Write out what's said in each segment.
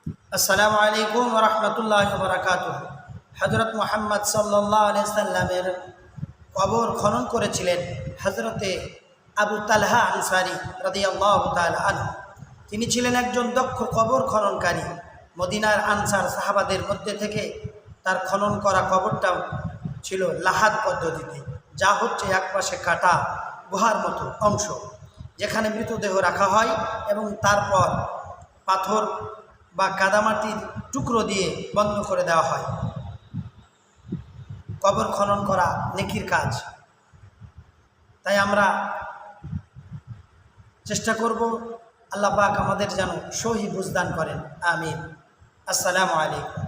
আসসালামু আলাইকুম ওয়া রাহমাতুল্লাহি ওয়া বারাকাতুহু। হযরত মুহাম্মদ সাল্লাল্লাহু আলাইহি সাল্লামের কবর খনন করেছিলেন হযরতে আবু তালহা আনসারী রাদিয়াল্লাহু তাআলা আনহু। তিনি ছিলেন একজন দক্ষ কবর খননকারী। মদিনার আনসার সাহাবাদের মধ্যে থেকে তার খনন করা কবরটাও ছিল লাহাদ পদ্ধতিতে, যা হচ্ছে একপাশে কাটা গুহার মতো অংশ, যেখানে মৃতদেহ রাখা হয় এবং তারপর পাথর বা কাদামাটির টুকরো দিয়ে বন্ধ করে দেওয়া হয়। কবর খনন করা নেকির কাজ, তাই আমরা চেষ্টা করব আল্লাহ পাক আমাদের যেন সহি বুঝদান করেন, আমিন। আসসালামু আলাইকুম।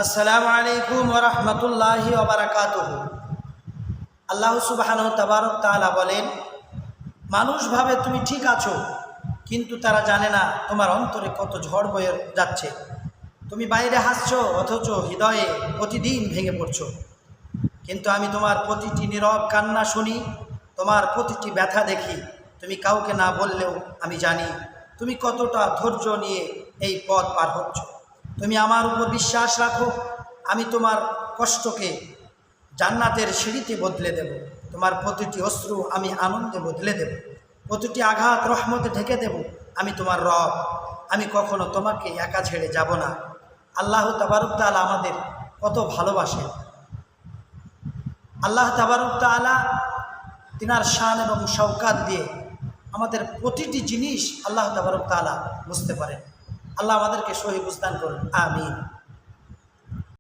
আসসালামু আলাইকুম ওয়া রাহমাতুল্লাহি ওয়া বারাকাতুহু। আল্লাহ সুবহানাহু তাবারক তাআলা বলেন, মানুষ ভাবে তুমি ঠিক আছো, কিন্তু তারা জানে না তোমার অন্তরে কত ঝড় বয়ে যাচ্ছে। তুমি বাইরে হাসছো, অথচ হৃদয়ে প্রতিদিন ভেঙে পড়ছো। কিন্তু আমি তোমার প্রতিটি নীরব কান্না শুনি, তোমার প্রতিটি ব্যথা দেখি। তুমি কাউকে না বললেও আমি জানি তুমি কতটা ধৈর্য নিয়ে এই পথ পার হচ্ছ। তুমি আমার উপর বিশ্বাস রাখো, আমি তোমার কষ্টকে জান্নাতের সিঁড়িতে বদলে দেব। তোমার প্রতিটি অশ্রু আমি আনন্দে বদলে দেব, প্রতিটি আঘাত রহমতে ঢেকে দেব। আমি তোমার রব, আমি কখনো তোমাকে একা ছেড়ে যাব না। আল্লাহ তাবারক তাআলা আমাদের কত ভালোবাসেন। আল্লাহ তাবারক তাআলা তিনার শান এবং শওকাত দিয়ে আমাদের প্রতিটি জিনিস আল্লাহ তাবারক তাআলা বুঝতে পারেন। আল্লাহ আমাদেরকে সহি বুঝদান করুন, আমিন।